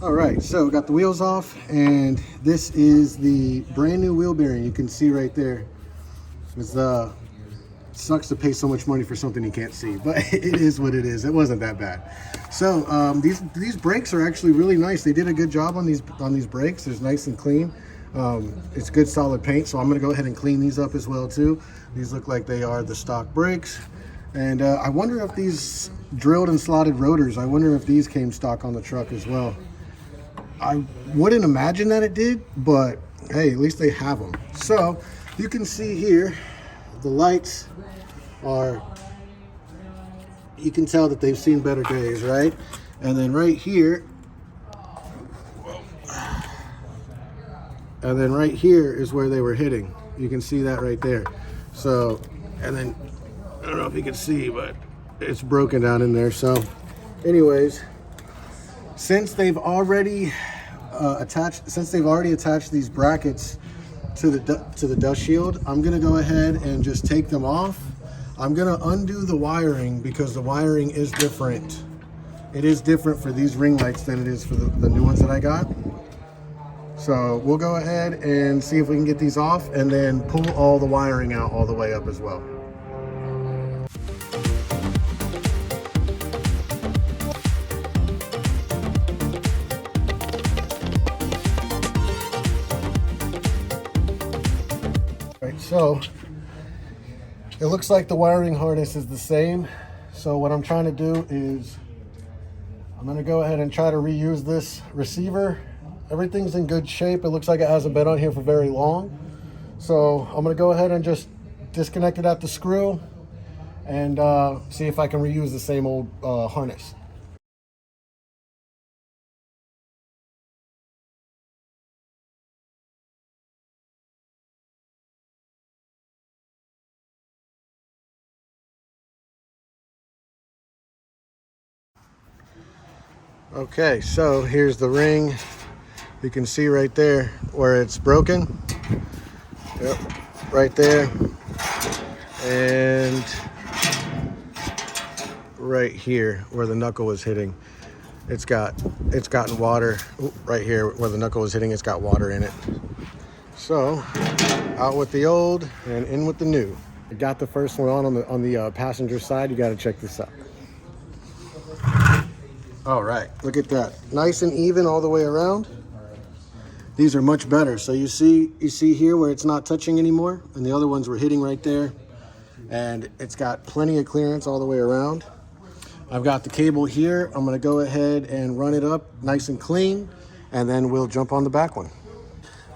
All right, so we got the wheels off, and this is the brand new wheel bearing. You can see right there. It's sucks to pay so much money for something you can't see, but it is what it is. It wasn't that bad. So these brakes are actually really nice. They did a good job on these brakes. They're nice and clean. It's good solid paint, so I'm going to go ahead and clean these up as well too. These look like they are the stock brakes. And I wonder if these drilled and slotted rotors, I wonder if these came stock on the truck as well. I wouldn't imagine that it did, but hey, at least they have them. So you can see here, the lights are, you can tell that they've seen better days, right? And then right here, is where they were hitting. You can see that right there. So, and then, I don't know if you can see, but it's broken down in there. So anyways, since they've already attached these brackets to the dust shield, I'm gonna go ahead and just take them off. I'm gonna undo the wiring because the wiring is different. It is different for these ring lights than it is for the new ones that I got. So we'll go ahead and see if we can get these off and then pull all the wiring out all the way up as well. So it looks like the wiring harness is the same. So what I'm trying to do is I'm going to go ahead and try to reuse this receiver. Everything's in good shape. It looks like it hasn't been on here for very long. So I'm going to go ahead and just disconnect it at the screw and see if I can reuse the same old harness. Okay, so here's the ring. You can see right there where it's broken. Yep, right there. And right here where the knuckle was hitting. It's gotten water. Ooh, right here where the knuckle was hitting, it's got water in it. So out with the old and in with the new. I got the first one on the passenger side. You got to check this out. All right, look at that. Nice and even all the way around. These are much better. So you see here where it's not touching anymore, and the other ones were hitting right there. And it's got plenty of clearance all the way around. I've got the cable here. I'm gonna go ahead and run it up nice and clean, and then we'll jump on the back one.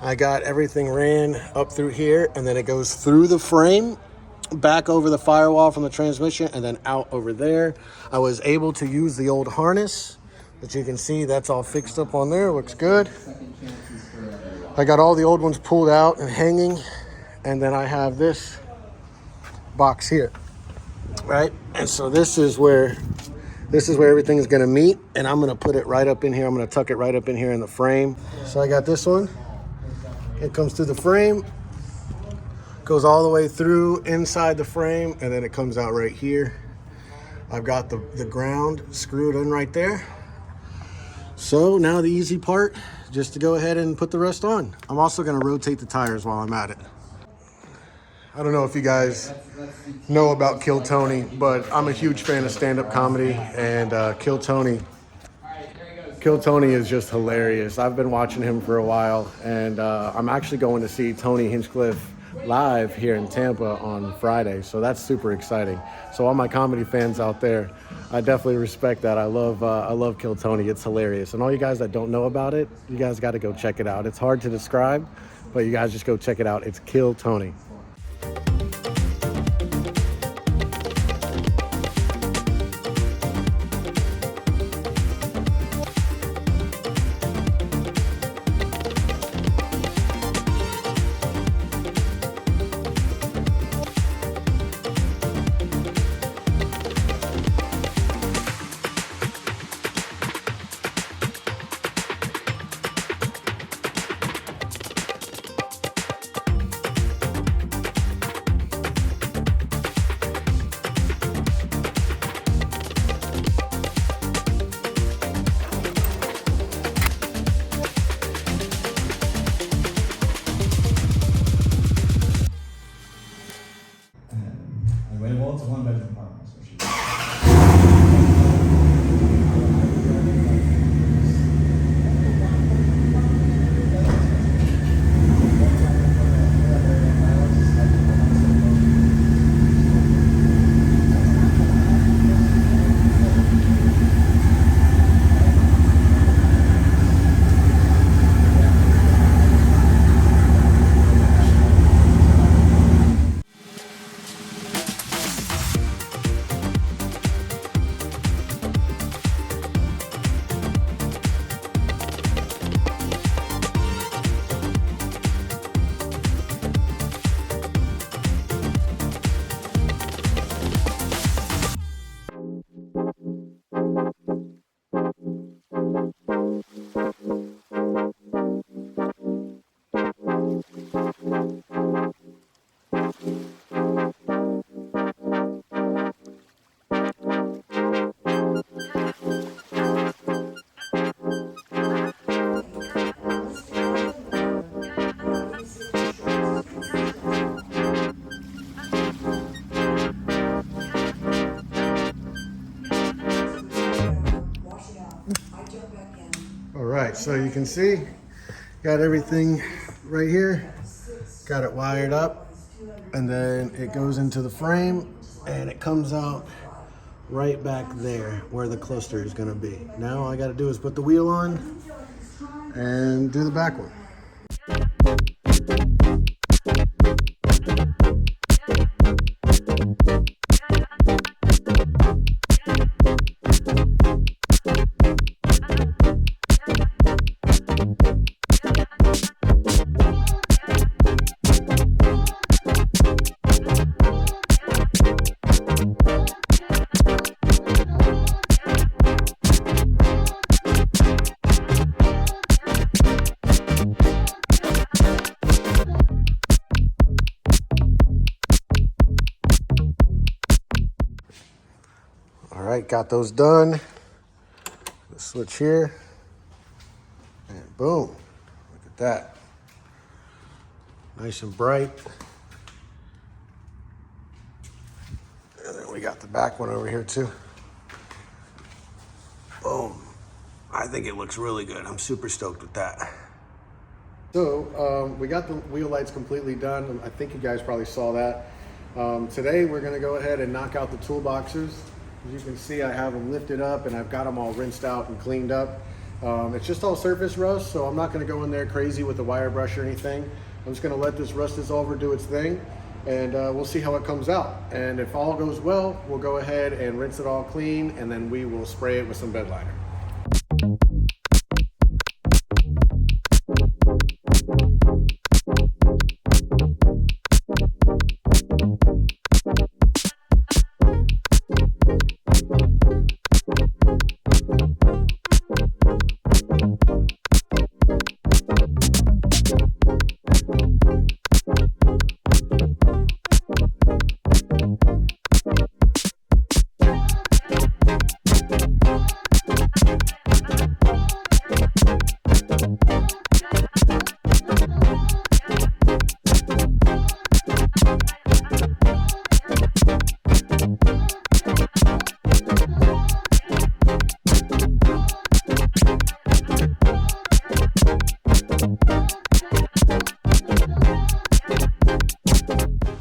I got everything ran up through here, and then it goes through the frame, back over the firewall from the transmission, and then out over there. I was able to use the old harness, but you can see that's all fixed up on there. Looks good. I got all the old ones pulled out and hanging, and then I have this box here, right? And so this is where everything is going to meet, and I'm going to put it right up in here. I'm going to tuck it right up in here in the frame. So I got this one. It comes through the frame, goes all the way through inside the frame, and then it comes out right here. I've got the ground screwed in right there. So now the easy part, just to go ahead and put the rest on. I'm also going to rotate the tires while I'm at it. I don't know if you guys know about Kill Tony, but I'm a huge fan of stand-up comedy, and Kill Tony is just hilarious. I've been watching him for a while, and I'm actually going to see Tony Hinchcliffe live here in Tampa on Friday, so that's super exciting. So all my comedy fans out there, I definitely respect that. I love Kill Tony. It's hilarious. And all you guys that don't know about it, you guys got to go check it out. It's hard to describe, but you guys just go check it out. It's Kill Tony. All right, so you can see, got everything right here, got it wired up, and then it goes into the frame and it comes out right back there where the cluster is gonna be. Now all I gotta do is put the wheel on and do the back one. All right, got those done. The switch here, and boom, look at that. Nice and bright. And then we got the back one over here too. Boom. I think it looks really good. I'm super stoked with that. So we got the wheel lights completely done. I think you guys probably saw that. Today we're gonna go ahead and knock out the toolboxes. As you can see, I have them lifted up and I've got them all rinsed out and cleaned up. It's just all surface rust, so I'm not gonna go in there crazy with the wire brush or anything. I'm just gonna let this rust dissolver do its thing, and we'll see how it comes out. And if all goes well, we'll go ahead and rinse it all clean, and then we will spray it with some bed liner.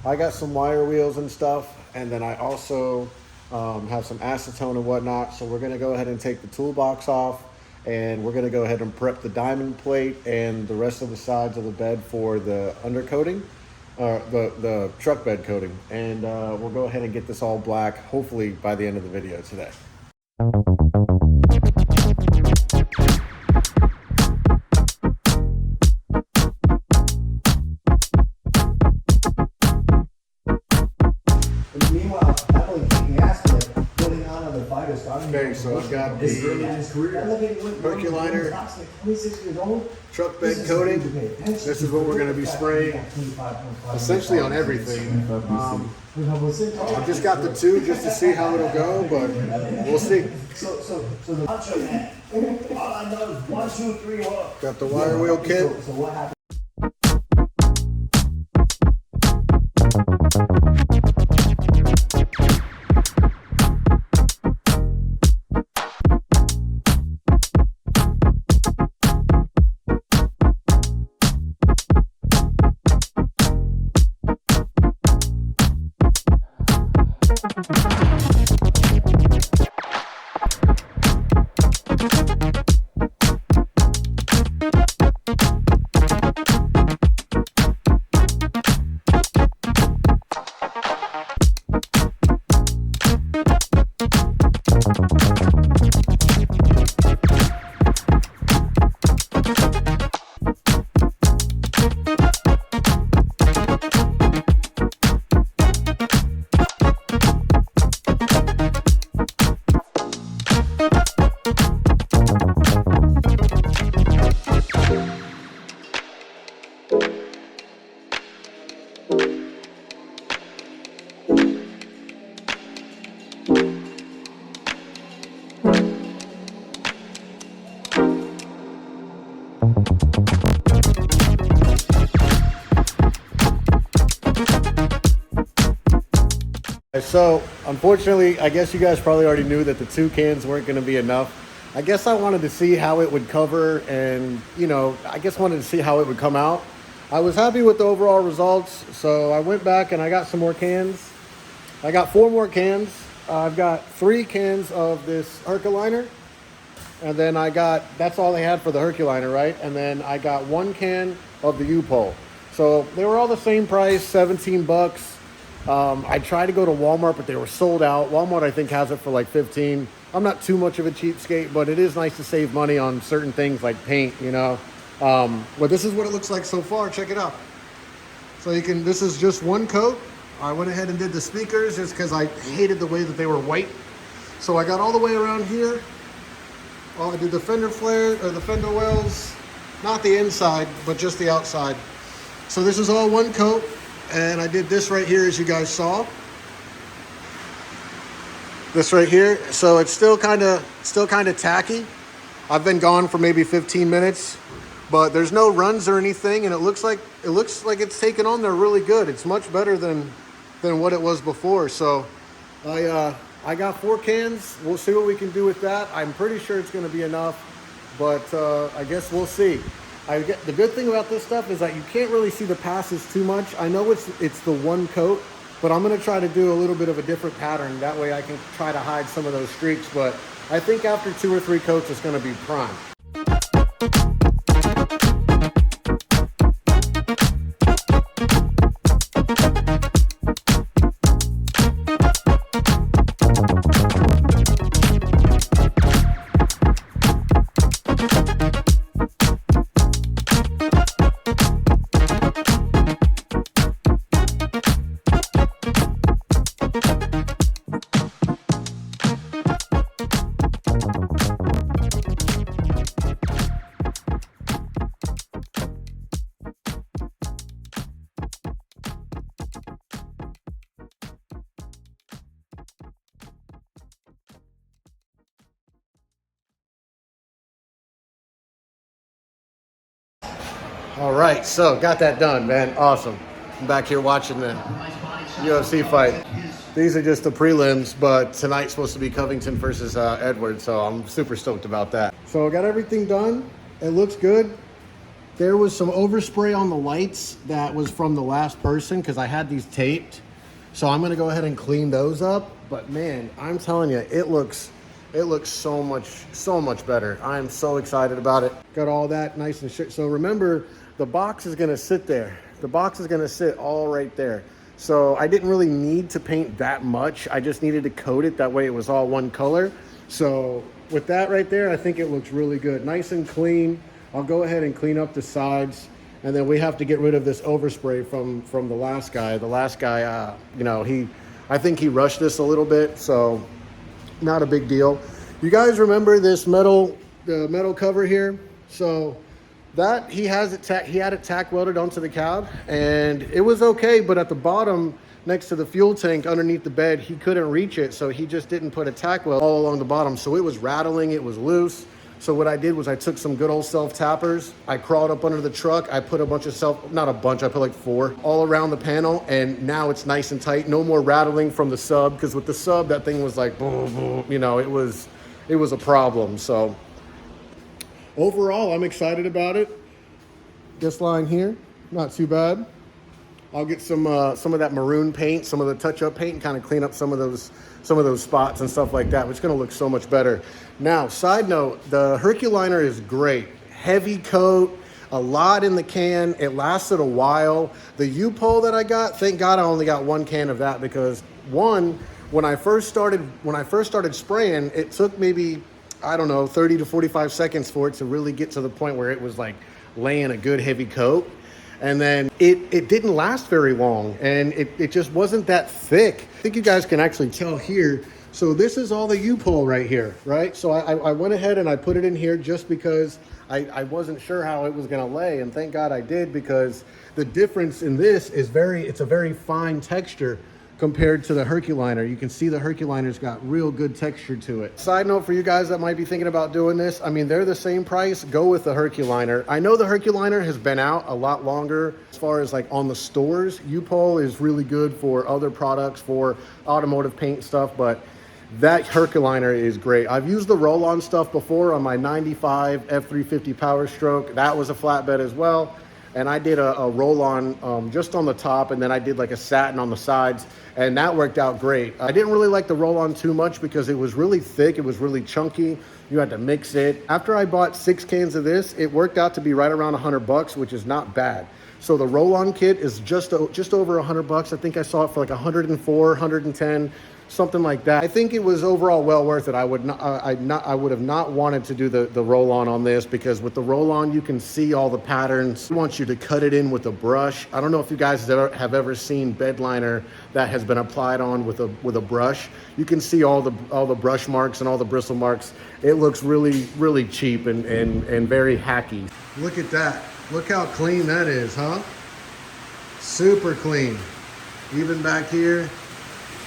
I got some wire wheels and stuff, and then I also have some acetone and whatnot. So we're gonna go ahead and take the toolbox off, and we're gonna go ahead and prep the diamond plate and the rest of the sides of the bed for the undercoating, the truck bed coating. And we'll go ahead and get this all black, hopefully by the end of the video today. Okay, so I've got the Herculiner truck bed coating. This is what we're going to be spraying essentially on everything. I've just got the two just to see how it'll go, but we'll see. So the punch man. All I know is 1, 2, 3, what? Got the wire wheel kit. So what happened? So unfortunately, I guess you guys probably already knew that the 2 cans weren't going to be enough. I guess I wanted to see how it would cover and, you know, I guess wanted to see how it would come out. I was happy with the overall results, so I went back and I got some more cans. I got 4 more cans. I've got 3 cans of this Herculiner, and then that's all they had for the Herculiner, right? And then I got 1 can of the U-Pole. So they were all the same price, 17 bucks. I tried to go to Walmart, but they were sold out. Walmart, I think, has it for like 15. I'm not too much of a cheapskate, but it is nice to save money on certain things like paint, you know. Well, this is what it looks like so far. Check it out. So this is just 1 coat. I went ahead and did the speakers just because I hated the way that they were white. So I got all the way around here. I did the fender flare, or the fender wells, not the inside, but just the outside. So this is all 1 coat, and I did this right here, as you guys saw. This right here. So it's still kind of tacky. I've been gone for maybe 15 minutes. But there's no runs or anything, and it looks like it's taken on there really good. It's much better than what it was before. So I got 4 cans. We'll see what we can do with that. I'm pretty sure it's going to be enough, but I guess we'll see. The good thing about this stuff is that you can't really see the passes too much. I know it's the 1 coat, but I'm going to try to do a little bit of a different pattern. That way I can try to hide some of those streaks. But I think after 2 or 3 coats, it's going to be prime. All right, so got that done, man. Awesome. I'm back here watching the UFC fight. These are just the prelims, but tonight's supposed to be Covington versus Edwards, so I'm super stoked about that. So I got everything done. It looks good. There was some overspray on the lights that was from the last person because I had these taped. So I'm gonna go ahead and clean those up. But man, I'm telling you, it looks so much better. I'm so excited about it. Got all that nice and shit. So remember, the box is gonna sit there. The box is gonna sit all right there. So I didn't really need to paint that much. I just needed to coat it. That way it was all 1 color. So with that right there, I think it looks really good. Nice and clean. I'll go ahead and clean up the sides. And then we have to get rid of this overspray from the last guy. The last guy, you know, I think he rushed this a little bit. So not a big deal. You guys remember this metal cover here? So that he had it tack welded onto the cab, and it was okay, but at the bottom next to the fuel tank underneath the bed, he couldn't reach it, so he just didn't put a tack weld all along the bottom. So it was rattling, it was loose. So what I did was I took some good old self-tappers, I crawled up under the truck, I put a bunch of not a bunch, I put like 4 all around the panel, and now it's nice and tight. No more rattling from the sub, because with the sub, that thing was like, boom, boom, you know, it was a problem. So overall, I'm excited about it. This line here, not too bad. I'll get some of that maroon paint, some of the touch-up paint, and kind of clean up some of those spots and stuff like that, which is going to look so much better. Now, side note, the Herculiner is great. Heavy coat, a lot in the can. It lasted a while. The U-Pole that I got, thank God I only got 1 can of that, because when I first started spraying, it took maybe, I don't know, 30 to 45 seconds for it to really get to the point where it was like laying a good heavy coat. And then it didn't last very long, and it just wasn't that thick. I think you guys can actually tell here. So this is all the U-Pole right here, right? So I went ahead and I put it in here just because I wasn't sure how it was gonna lay, and thank God I did, because the difference in this is it's a very fine texture compared to the Herculiner. You can see the Herculiner's got real good texture to it. Side note for you guys that might be thinking about doing this, I mean, they're the same price. Go with the Herculiner. I know the Herculiner has been out a lot longer as far as like on the stores. U-Pole is really good for other products, for automotive paint stuff, but That Herculiner is great. I've used the roll-on stuff before on my 95 F350 Power Stroke. That was a flatbed as well. And I did a roll-on just on the top, and then I did like a satin on the sides, and that worked out great. I didn't really like the roll-on too much because it was really thick, it was really chunky. You had to mix it. After I bought 6 cans of this, it worked out to be right around $100, which is not bad. So the roll-on kit is just over $100. I think I saw it for like 104, 110, something like that. I think it was overall well worth it. I would have not wanted to do the roll-on on this, because with the roll-on you can see all the patterns. It wants you to cut it in with a brush. I don't know if you guys have ever seen bed liner that has been applied on with a brush. You can see all the brush marks and all the bristle marks. It looks really cheap and very hacky. Look at that. Look how clean that is, huh? Super clean. Even back here.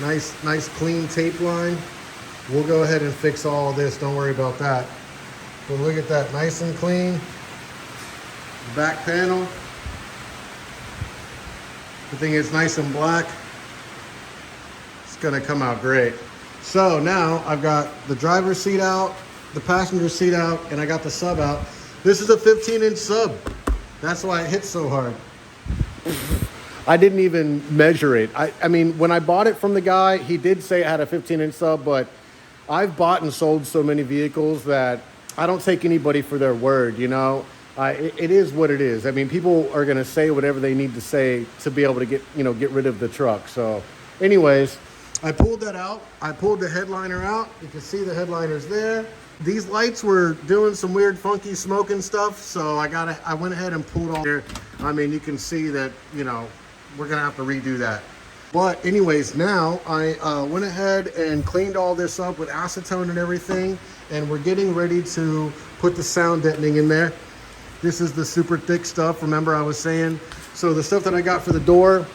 Nice clean tape line. We'll go ahead and fix all of this, don't worry about that. But look at that, nice and clean. Back panel. The thing is nice and black. It's gonna come out great. So now I've got the driver's seat out, the passenger seat out, and I got the sub out. This is a 15-inch sub. That's why it hits so hard. I didn't even measure it. I mean, when I bought it from the guy, he did say it had a 15-inch sub, but I've bought and sold so many vehicles that I don't take anybody for their word, you know? It is what it is. I mean, people are gonna say whatever they need to say to be able to get rid of the truck. So anyways, I pulled that out. I pulled the headliner out. You can see the headliner's there. These lights were doing some weird funky smoking stuff, so I went ahead and pulled all there. I mean, you can see that, we're gonna have to redo that. But anyways, now I went ahead and cleaned all this up with acetone and everything, and we're getting ready to put the sound deadening in there. This is the super thick stuff, remember I was saying. So the stuff that I got for the door,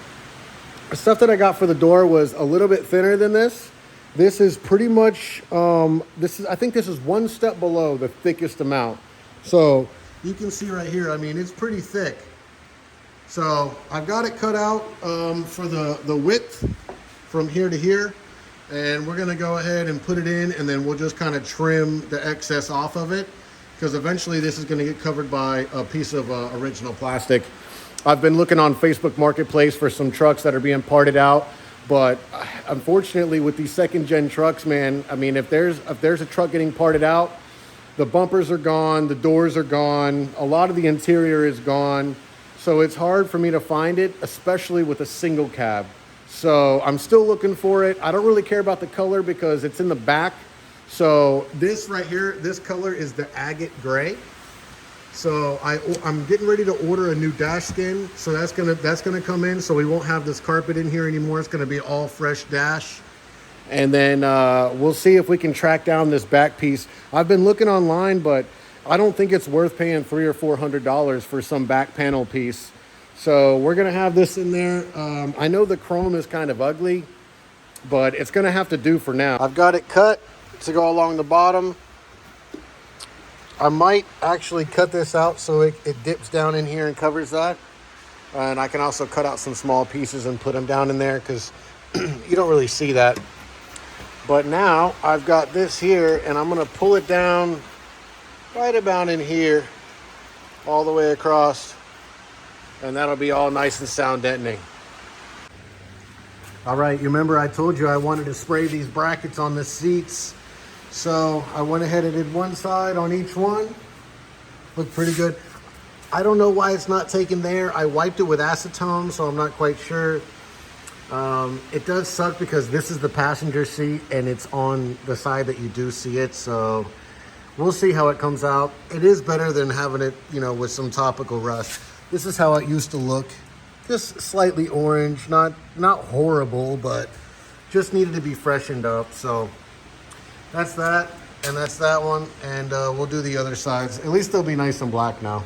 was a little bit thinner than this. This is pretty much, I think this is one step below the thickest amount. So you can see right here, I mean, it's pretty thick. So I've got it cut out for the width from here to here. And we're gonna go ahead and put it in, and then we'll just kind of trim the excess off of it, because eventually this is gonna get covered by a piece of original plastic. I've been looking on Facebook Marketplace for some trucks that are being parted out. But unfortunately, with these second-gen trucks, man, I mean, if there's a truck getting parted out, the bumpers are gone, the doors are gone, a lot of the interior is gone. So it's hard for me to find it, especially with a single cab. So I'm still looking for it. I don't really care about the color because it's in the back. So this right here, this color is the agate gray. So I'm getting ready to order a new dash skin. So that's gonna come in. So we won't have this carpet in here anymore. It's gonna be all fresh dash. And then we'll see if we can track down this back piece. I've been looking online, but I don't think it's worth paying $300 or $400 for some back panel piece. So we're gonna have this in there. I know the chrome is kind of ugly, but it's gonna have to do for now. I've got it cut to go along the bottom. I might actually cut this out so it dips down in here and covers that. And I can also cut out some small pieces and put them down in there, because you don't really see that. But now I've got this here, and I'm gonna pull it down right about in here, all the way across, and that'll be all nice and sound deadening. All right, you remember I told you I wanted to spray these brackets on the seats. So I went ahead and did one side on each one. Looked pretty good. I don't know why it's not taken there. I wiped it with acetone, so I'm not quite sure. It does suck because this is the passenger seat and it's on the side that you do see it. So we'll see how it comes out. It is better than having it, with some topical rust. This is how it used to look. Just slightly orange, not horrible, but just needed to be freshened up. So that's that, and that's that one, and we'll do the other sides. At least they'll be nice and black now.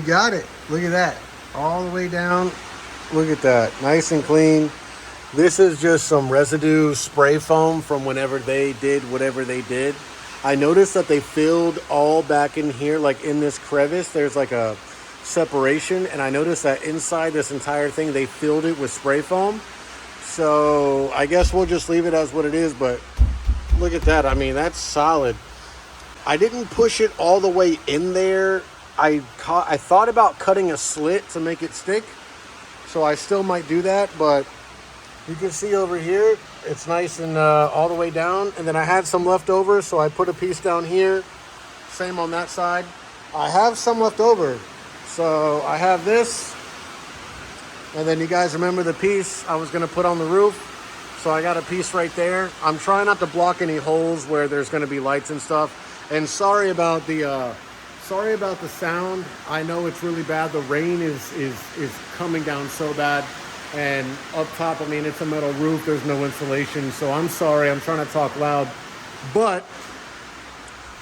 got it. Look at that. All the way down. Look at that. Nice and clean. This is just some residue spray foam from whenever they did whatever they did. I noticed that they filled all back in here, like in this crevice, there's like a separation. And I noticed that inside this entire thing, they filled it with spray foam. So I guess we'll just leave it as what it is, but look at that. I mean, that's solid. I didn't push it all the way in there. I thought about cutting a slit to make it stick. So I still might do that, but you can see over here, it's nice and all the way down. And then I had some left over, so I put a piece down here. Same on that side. I have some left over. So I have this. And then you guys remember the piece I was gonna put on the roof. So I got a piece right there. I'm trying not to block any holes where there's gonna be lights and stuff. And sorry about the sound. I know it's really bad. The rain is coming down so bad. And up top, I mean, it's a metal roof. There's no insulation. So I'm sorry. I'm trying to talk loud. But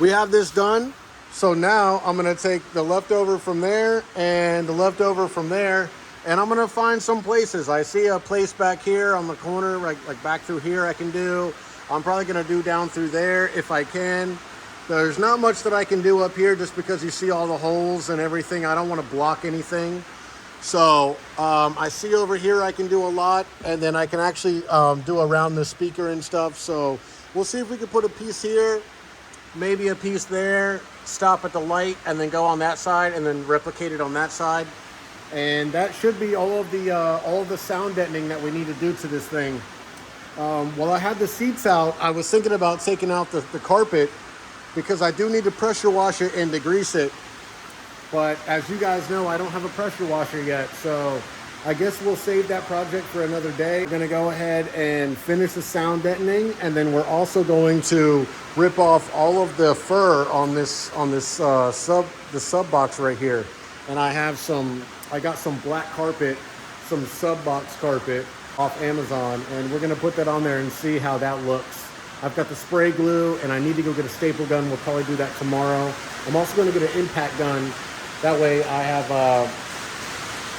we have this done. So now I'm going to take the leftover from there and the leftover from there. And I'm going to find some places. I see a place back here on the corner, like back through here I can do. I'm probably going to do down through there if I can. There's not much that I can do up here just because you see all the holes and everything. I don't want to block anything. So I see over here I can do a lot, and then I can actually do around the speaker and stuff. So we'll see if we can put a piece here, maybe a piece there, stop at the light, and then go on that side, and then replicate it on that side. And that should be all of the sound deadening that we need to do to this thing. While I had the seats out, I was thinking about taking out the carpet because I do need to pressure wash it and degrease it. But as you guys know, I don't have a pressure washer yet, so I guess we'll save that project for another day. We're gonna go ahead and finish the sound deadening, and then we're also going to rip off all of the fur on the sub box right here. And I got some black carpet, some sub box carpet off Amazon, and we're gonna put that on there and see how that looks. I've got the spray glue, and I need to go get a staple gun. We'll probably do that tomorrow. I'm also gonna get an impact gun. That way I have,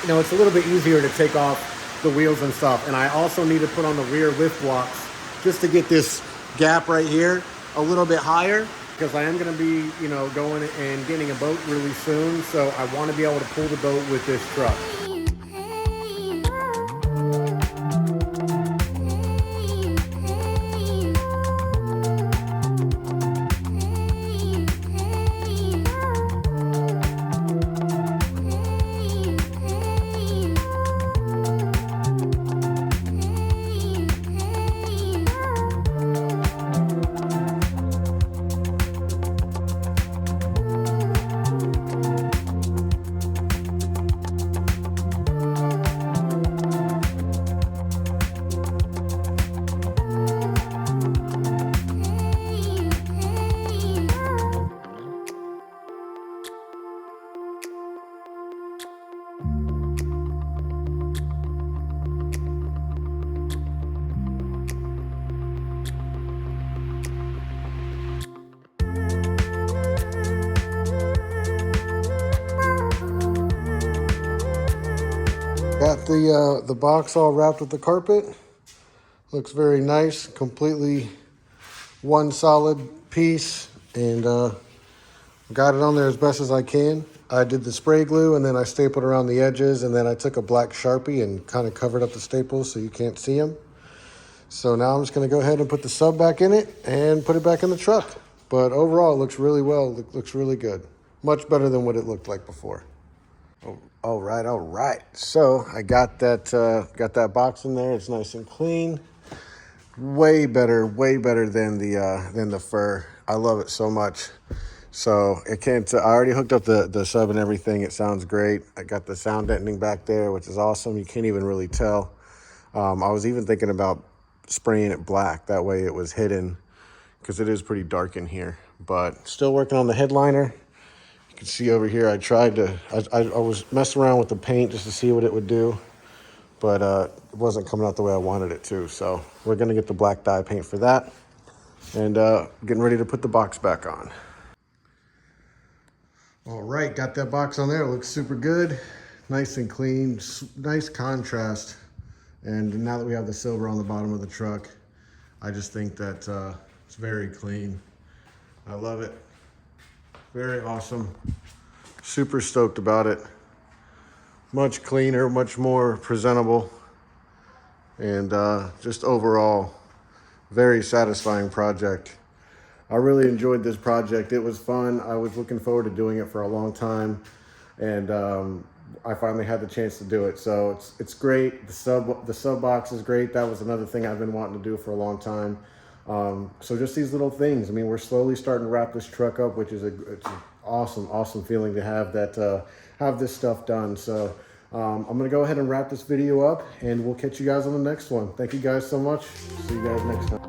it's a little bit easier to take off the wheels and stuff. And I also need to put on the rear lift blocks just to get this gap right here a little bit higher, because I am going to be, going and getting a boat really soon. So I want to be able to pull the boat with this truck. Got the box all wrapped with the carpet. Looks very nice, completely one solid piece, and got it on there as best as I can. I did the spray glue, and then I stapled around the edges, and then I took a black Sharpie and kind of covered up the staples so you can't see them. So now I'm just going to go ahead and put the sub back in it and put it back in the truck. But overall, it looks really well. It looks really good. Much better than what it looked like before. All right. So I got that box in there. It's nice and clean. Way better than the fur. I love it so much. So I already hooked up the sub and everything. It sounds great. I got the sound deadening back there, which is awesome. You can't even really tell. I was even thinking about spraying it black. That way it was hidden, because it is pretty dark in here. But still working on the headliner. You can see over here, I was messing around with the paint just to see what it would do, but it wasn't coming out the way I wanted it to. So we're gonna get the black dye paint for that, and getting ready to put the box back on. All right, got that box on there. It looks super good. Nice and clean, nice contrast. And now that we have the silver on the bottom of the truck, I just think that it's very clean. I love it. Very awesome. Super stoked about it. Much cleaner, much more presentable. And just overall, very satisfying project. I really enjoyed this project. It was fun. I was looking forward to doing it for a long time. And I finally had the chance to do it. So it's great. The sub box is great. That was another thing I've been wanting to do for a long time. So just these little things. I mean, we're slowly starting to wrap this truck up, which is it's an awesome feeling to have that, have this stuff done. So I'm going to go ahead and wrap this video up, and we'll catch you guys on the next one. Thank you guys so much. See you guys next time.